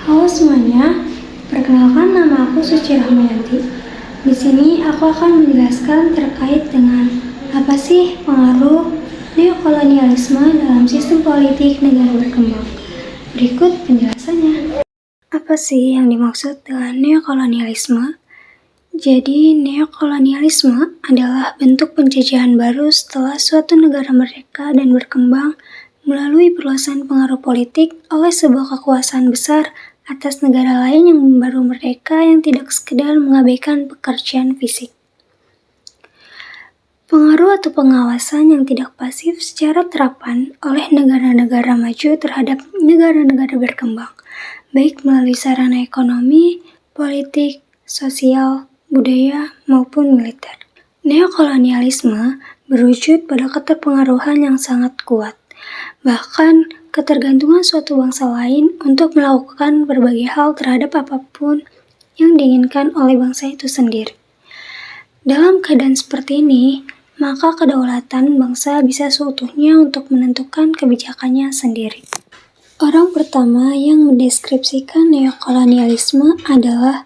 Halo semuanya, perkenalkan nama aku Suci Rahmayanti. Di sini aku akan menjelaskan terkait dengan apa sih pengaruh neokolonialisme dalam sistem politik negara berkembang. Berikut penjelasannya. Apa sih yang dimaksud dengan neokolonialisme? Jadi, neokolonialisme adalah bentuk penjajahan baru setelah suatu negara merdeka dan berkembang melalui perluasan pengaruh politik oleh sebuah kekuasaan besar atas negara lain yang baru merdeka yang tidak sekedar mengabaikan pekerjaan fisik. Pengaruh atau pengawasan yang tidak pasif secara terapan oleh negara-negara maju terhadap negara-negara berkembang, baik melalui sarana ekonomi, politik, sosial, budaya, maupun militer. Neokolonialisme berwujud pada keterpengaruhan yang sangat kuat, bahkan ketergantungan suatu bangsa lain untuk melakukan berbagai hal terhadap apapun yang diinginkan oleh bangsa itu sendiri. Dalam keadaan seperti ini, maka kedaulatan bangsa bisa seutuhnya untuk menentukan kebijakannya sendiri. Orang pertama yang mendeskripsikan neokolonialisme adalah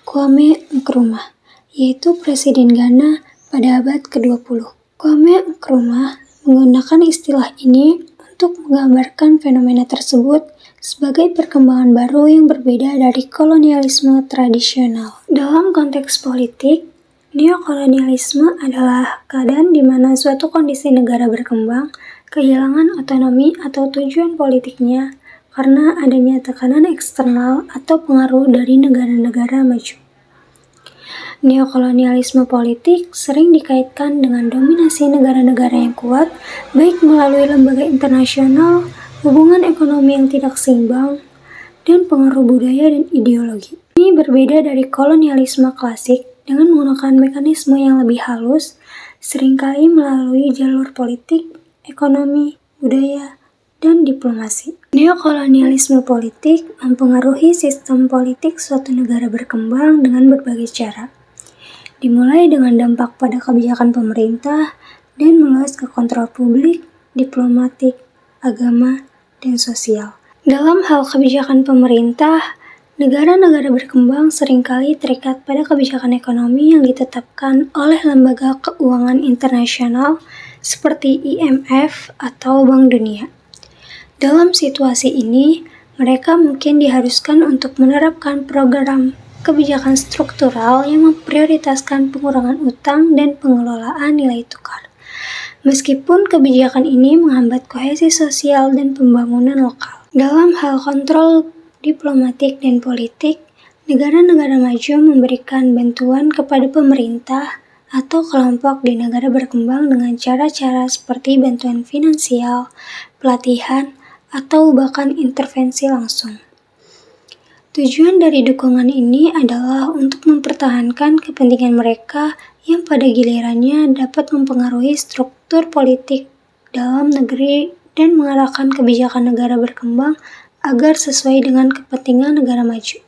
Kwame Nkrumah, yaitu Presiden Ghana pada abad ke-20. Kwame Nkrumah menggunakan istilah ini untuk menggambarkan fenomena tersebut sebagai perkembangan baru yang berbeda dari kolonialisme tradisional. Dalam konteks politik, neokolonialisme adalah keadaan di mana suatu kondisi negara berkembang kehilangan otonomi atau tujuan politiknya karena adanya tekanan eksternal atau pengaruh dari negara-negara maju. Neokolonialisme politik sering dikaitkan dengan dominasi negara-negara yang kuat, baik melalui lembaga internasional, hubungan ekonomi yang tidak seimbang, dan pengaruh budaya dan ideologi. Ini berbeda dari kolonialisme klasik dengan menggunakan mekanisme yang lebih halus, seringkali melalui jalur politik, ekonomi, budaya, dan diplomasi. Neokolonialisme politik mempengaruhi sistem politik suatu negara berkembang dengan berbagai cara, dimulai dengan dampak pada kebijakan pemerintah dan meluas ke kontrol publik, diplomatik, agama, dan sosial. Dalam hal kebijakan pemerintah, negara-negara berkembang seringkali terikat pada kebijakan ekonomi yang ditetapkan oleh lembaga keuangan internasional seperti IMF atau Bank Dunia. Dalam situasi ini, mereka mungkin diharuskan untuk menerapkan program kebijakan struktural yang memprioritaskan pengurangan utang dan pengelolaan nilai tukar. Meskipun kebijakan ini menghambat kohesi sosial dan pembangunan lokal. Dalam hal kontrol diplomatik dan politik, negara-negara maju memberikan bantuan kepada pemerintah atau kelompok di negara berkembang dengan cara-cara seperti bantuan finansial, pelatihan, atau bahkan intervensi langsung. Tujuan dari dukungan ini adalah untuk mempertahankan kepentingan mereka yang pada gilirannya dapat mempengaruhi struktur politik dalam negeri dan mengarahkan kebijakan negara berkembang agar sesuai dengan kepentingan negara maju.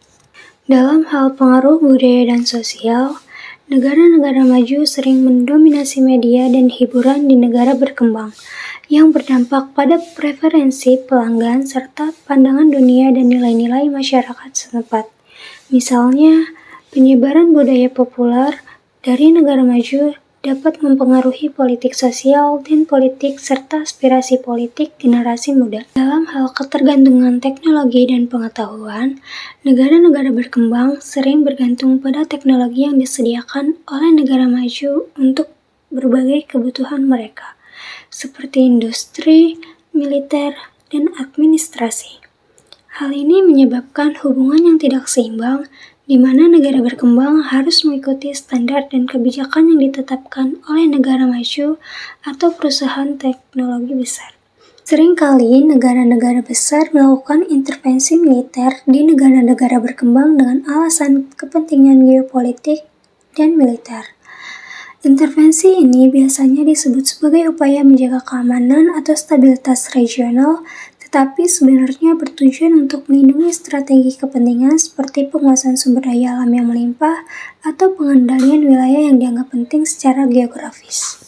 Dalam hal pengaruh budaya dan sosial, negara-negara maju sering mendominasi media dan hiburan di negara berkembang, yang berdampak pada preferensi pelanggan serta pandangan dunia dan nilai-nilai masyarakat setempat. Misalnya, penyebaran budaya populer dari negara maju dapat mempengaruhi politik sosial dan politik serta aspirasi politik generasi muda. Dalam hal ketergantungan teknologi dan pengetahuan, negara-negara berkembang sering bergantung pada teknologi yang disediakan oleh negara maju untuk berbagai kebutuhan mereka, seperti industri, militer, dan administrasi. Hal ini menyebabkan hubungan yang tidak seimbang, di mana negara berkembang harus mengikuti standar dan kebijakan yang ditetapkan oleh negara maju atau perusahaan teknologi besar. Seringkali negara-negara besar melakukan intervensi militer di negara-negara berkembang dengan alasan kepentingan geopolitik dan militer. Intervensi ini biasanya disebut sebagai upaya menjaga keamanan atau stabilitas regional, tetapi sebenarnya bertujuan untuk melindungi strategi kepentingan seperti penguasaan sumber daya alam yang melimpah atau pengendalian wilayah yang dianggap penting secara geografis.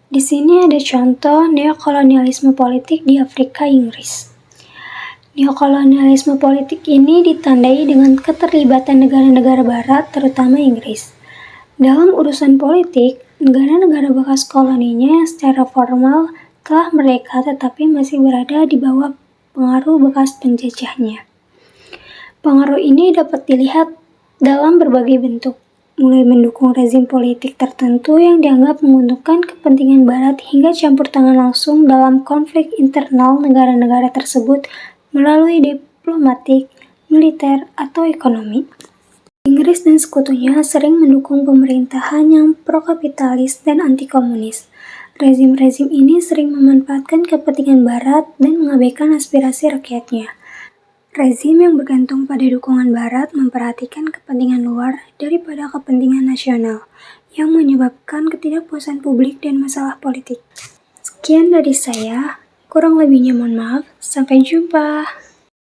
Di sini ada contoh neokolonialisme politik di Afrika Inggris. Neokolonialisme politik ini ditandai dengan keterlibatan negara-negara barat, terutama Inggris. Dalam urusan politik, negara-negara bekas koloninya yang secara formal telah merdeka tetapi masih berada di bawah pengaruh bekas penjajahnya. Pengaruh ini dapat dilihat dalam berbagai bentuk, mulai mendukung rezim politik tertentu yang dianggap menguntungkan kepentingan Barat hingga campur tangan langsung dalam konflik internal negara-negara tersebut melalui diplomatik, militer, atau ekonomi. Inggris dan sekutunya sering mendukung pemerintahan yang pro-kapitalis dan anti-komunis. Rezim-rezim ini sering memanfaatkan kepentingan Barat dan mengabaikan aspirasi rakyatnya. Rezim yang bergantung pada dukungan Barat memperhatikan kepentingan luar daripada kepentingan nasional, yang menyebabkan ketidakpuasan publik dan masalah politik. Sekian dari saya, kurang lebihnya mohon maaf, sampai jumpa.